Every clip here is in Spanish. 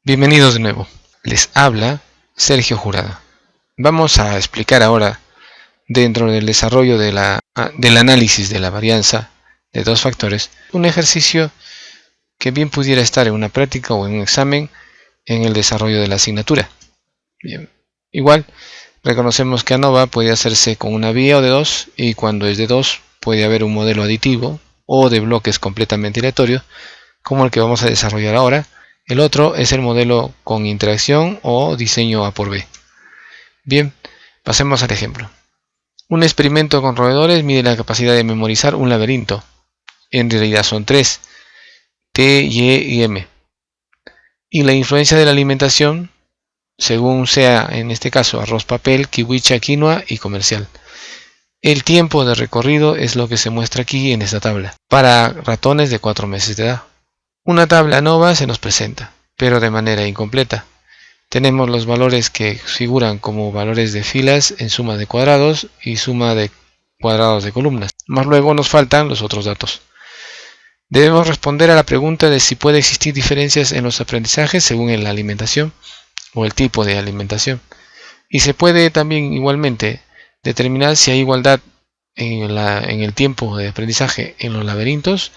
Bienvenidos de nuevo. Les habla Sergio Jurado. Vamos a explicar ahora, dentro del desarrollo del análisis de la varianza de dos factores, un ejercicio que bien pudiera estar en una práctica o en un examen en el desarrollo de la asignatura. Bien. Igual, reconocemos que ANOVA puede hacerse con una vía o de dos, y cuando es de dos puede haber un modelo aditivo o de bloques completamente aleatorios, como el que vamos a desarrollar ahora. El otro es el modelo con interacción o diseño A por B. Bien, pasemos al ejemplo. Un experimento con roedores mide la capacidad de memorizar un laberinto. En realidad son tres, T, Y y M. Y la influencia de la alimentación, según sea en este caso arroz, papel, kiwicha, quinoa y comercial. El tiempo de recorrido es lo que se muestra aquí en esta tabla, para ratones de 4 meses de edad. Una tabla ANOVA se nos presenta, pero de manera incompleta. Tenemos los valores que figuran como valores de filas en suma de cuadrados y suma de cuadrados de columnas, más luego nos faltan los otros datos. Debemos responder a la pregunta de si puede existir diferencias en los aprendizajes según la alimentación o el tipo de alimentación. Y se puede también igualmente determinar si hay igualdad en el tiempo de aprendizaje en los laberintos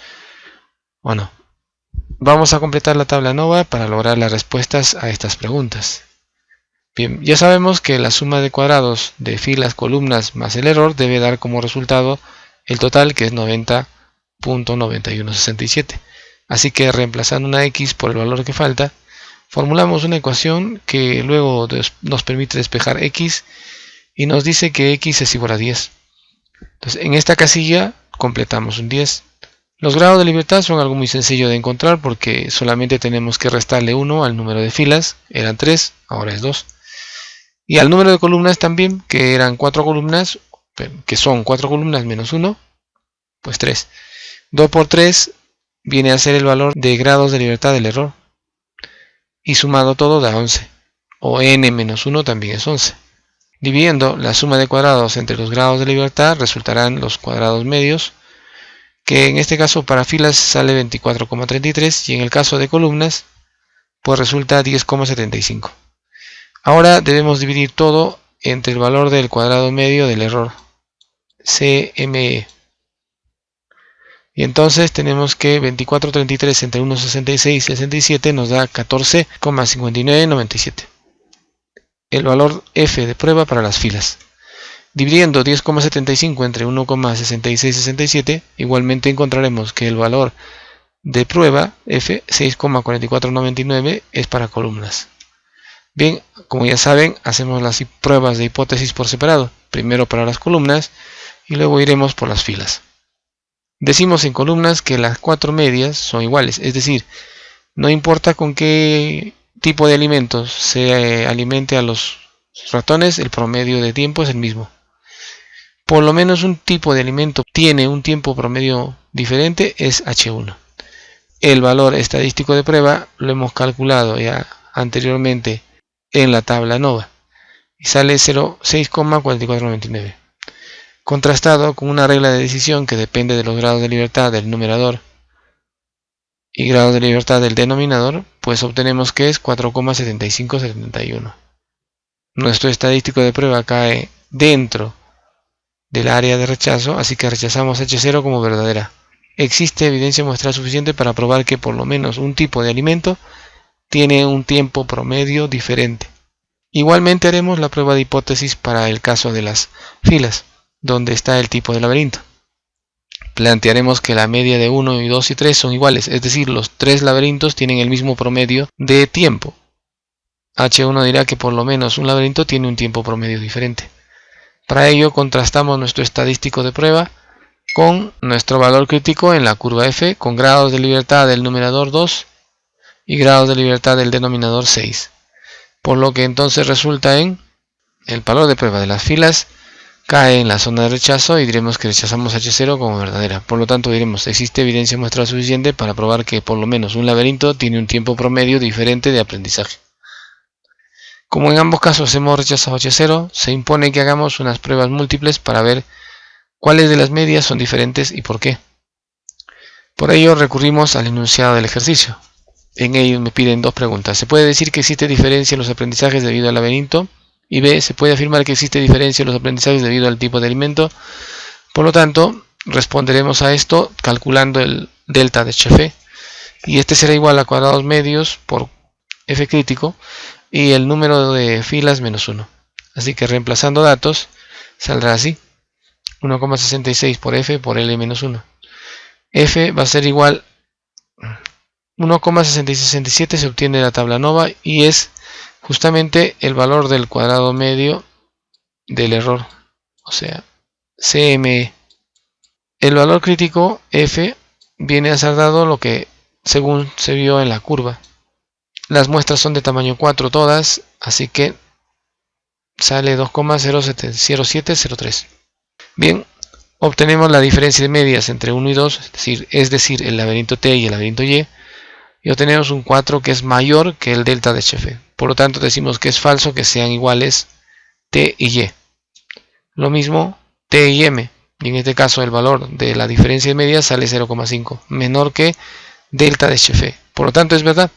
o no. Vamos a completar la tabla ANOVA para lograr las respuestas a estas preguntas. Bien, ya sabemos que la suma de cuadrados de filas, columnas más el error debe dar como resultado el total, que es 90.9167. Así que reemplazando una x por el valor que falta, formulamos una ecuación que luego nos permite despejar x y nos dice que x es igual a 10. Entonces en esta casilla completamos un 10. Los grados de libertad son algo muy sencillo de encontrar porque solamente tenemos que restarle 1 al número de filas, eran 3, ahora es 2. Y al número de columnas también, que eran 4 columnas, que son 4 columnas menos 1, pues 3. 2 por 3 viene a ser el valor de grados de libertad del error. Y sumado todo da 11, o n menos 1 también es 11. Dividiendo la suma de cuadrados entre los grados de libertad resultarán los cuadrados medios, que en este caso para filas sale 24,33 y en el caso de columnas pues resulta 10,75. Ahora debemos dividir todo entre el valor del cuadrado medio del error, CME. Y entonces tenemos que 24,33 entre 1,66 y 67 nos da 14,5997. El valor F de prueba para las filas. Dividiendo 10,75 entre 1,6667, igualmente encontraremos que el valor de prueba, F, 6,4499, es para columnas. Bien, como ya saben, hacemos las pruebas de hipótesis por separado, primero para las columnas y luego iremos por las filas. Decimos en columnas que las 4 medias son iguales, es decir, no importa con qué tipo de alimentos se alimente a los ratones, el promedio de tiempo es el mismo. Por lo menos un tipo de alimento tiene un tiempo promedio diferente, es H1. El valor estadístico de prueba lo hemos calculado ya anteriormente en la tabla ANOVA y sale 6,4499. Contrastado con una regla de decisión que depende de los grados de libertad del numerador y grados de libertad del denominador, pues obtenemos que es 4,7571. Nuestro estadístico de prueba cae dentro del área de rechazo, así que rechazamos H0 como verdadera. Existe evidencia muestral suficiente para probar que por lo menos un tipo de alimento tiene un tiempo promedio diferente. Igualmente haremos la prueba de hipótesis para el caso de las filas, donde está el tipo de laberinto. Plantearemos que la media de 1, 2 y 3 son iguales, es decir, los 3 laberintos tienen el mismo promedio de tiempo. H1 dirá que por lo menos un laberinto tiene un tiempo promedio diferente. Para ello contrastamos nuestro estadístico de prueba con nuestro valor crítico en la curva F con grados de libertad del numerador 2 y grados de libertad del denominador 6. Por lo que entonces resulta en el valor de prueba de las filas cae en la zona de rechazo y diremos que rechazamos H0 como verdadera. Por lo tanto diremos existe evidencia muestral suficiente para probar que por lo menos un laberinto tiene un tiempo promedio diferente de aprendizaje. Como en ambos casos hemos rechazado H0, se impone que hagamos unas pruebas múltiples para ver cuáles de las medias son diferentes y por qué. Por ello recurrimos al enunciado del ejercicio. En ellos me piden dos preguntas. ¿Se puede decir que existe diferencia en los aprendizajes debido al laberinto? Y B, ¿se puede afirmar que existe diferencia en los aprendizajes debido al tipo de alimento? Por lo tanto, responderemos a esto calculando el delta de HF. Y este será igual a cuadrados medios por F crítico y el número de filas menos 1. Así que reemplazando datos, saldrá así. 1,66 por F por L menos 1. F va a ser igual 1,6667 se obtiene de la tabla nova y es justamente el valor del cuadrado medio del error, o sea, CME. El valor crítico F viene a ser dado lo que según se vio en la curva. Las muestras son de tamaño 4 todas, así que sale 2,0703. Bien, obtenemos la diferencia de medias entre 1 y 2, es decir, el laberinto T y el laberinto Y. Y obtenemos un 4 que es mayor que el delta de HF. Por lo tanto, decimos que es falso que sean iguales T y Y. Lo mismo T y M. Y en este caso el valor de la diferencia de medias sale 0,5, menor que delta de HF. Por lo tanto, es verdad.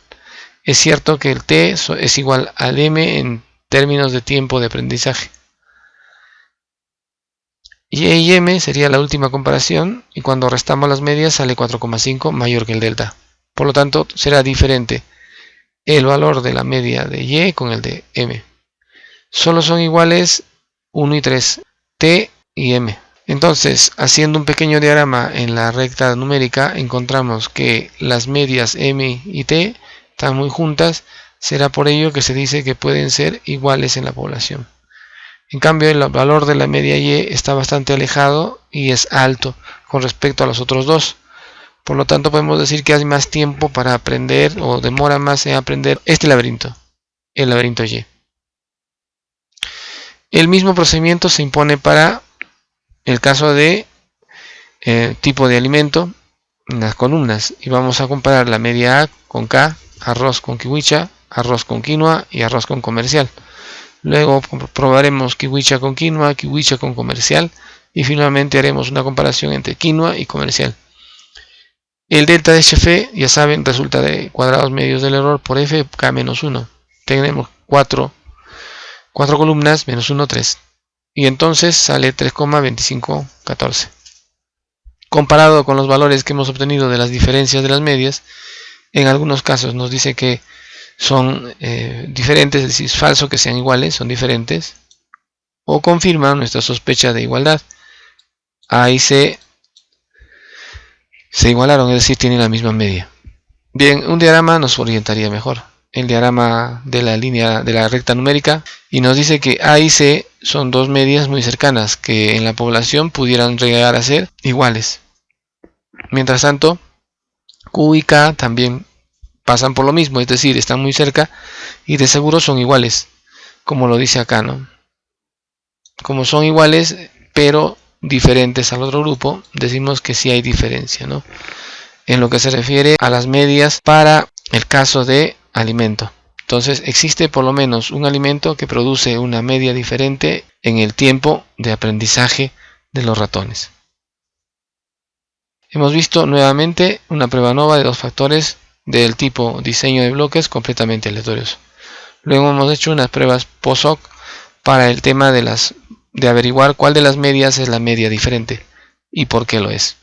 Es cierto que el T es igual al M en términos de tiempo de aprendizaje. Y M sería la última comparación y cuando restamos las medias sale 4,5 mayor que el delta. Por lo tanto, será diferente el valor de la media de Y con el de M. Solo son iguales 1 y 3, T y M. Entonces, haciendo un pequeño diagrama en la recta numérica, encontramos que las medias M y T están muy juntas. Será por ello que se dice que pueden ser iguales en la población. En cambio, el valor de la media Y está bastante alejado y es alto con respecto a los otros dos. Por lo tanto, podemos decir que hay más tiempo para aprender o demora más en aprender este laberinto, el laberinto Y. El mismo procedimiento se impone para el caso de tipo de alimento en las columnas. Y vamos a comparar la media A con K, arroz con kiwicha, arroz con quinoa y arroz con comercial. Luego probaremos kiwicha con quinoa, kiwicha con comercial y finalmente haremos una comparación entre quinoa y comercial. El delta de HF, ya saben, resulta de cuadrados medios del error por F K-1. Tenemos 4 columnas, menos 1, 3. Y entonces sale 3,2514. Comparado con los valores que hemos obtenido de las diferencias de las medias, en algunos casos nos dice que son diferentes, es decir, es falso que sean iguales, son diferentes. O confirma nuestra sospecha de igualdad. A y C se igualaron, es decir, tienen la misma media. Bien, un diagrama nos orientaría mejor. El diagrama de la línea de la recta numérica y nos dice que A y C son dos medias muy cercanas que en la población pudieran llegar a ser iguales. Mientras tanto, Q y K también pasan por lo mismo, es decir, están muy cerca y de seguro son iguales, como lo dice acá, ¿no? Como son iguales, pero diferentes al otro grupo, decimos que sí hay diferencia, ¿no? En lo que se refiere a las medias para el caso de alimento. Entonces existe por lo menos un alimento que produce una media diferente en el tiempo de aprendizaje de los ratones. Hemos visto nuevamente una prueba nova de dos factores del tipo diseño de bloques completamente aleatorios. Luego hemos hecho unas pruebas post-hoc para el tema de averiguar cuál de las medias es la media diferente y por qué lo es.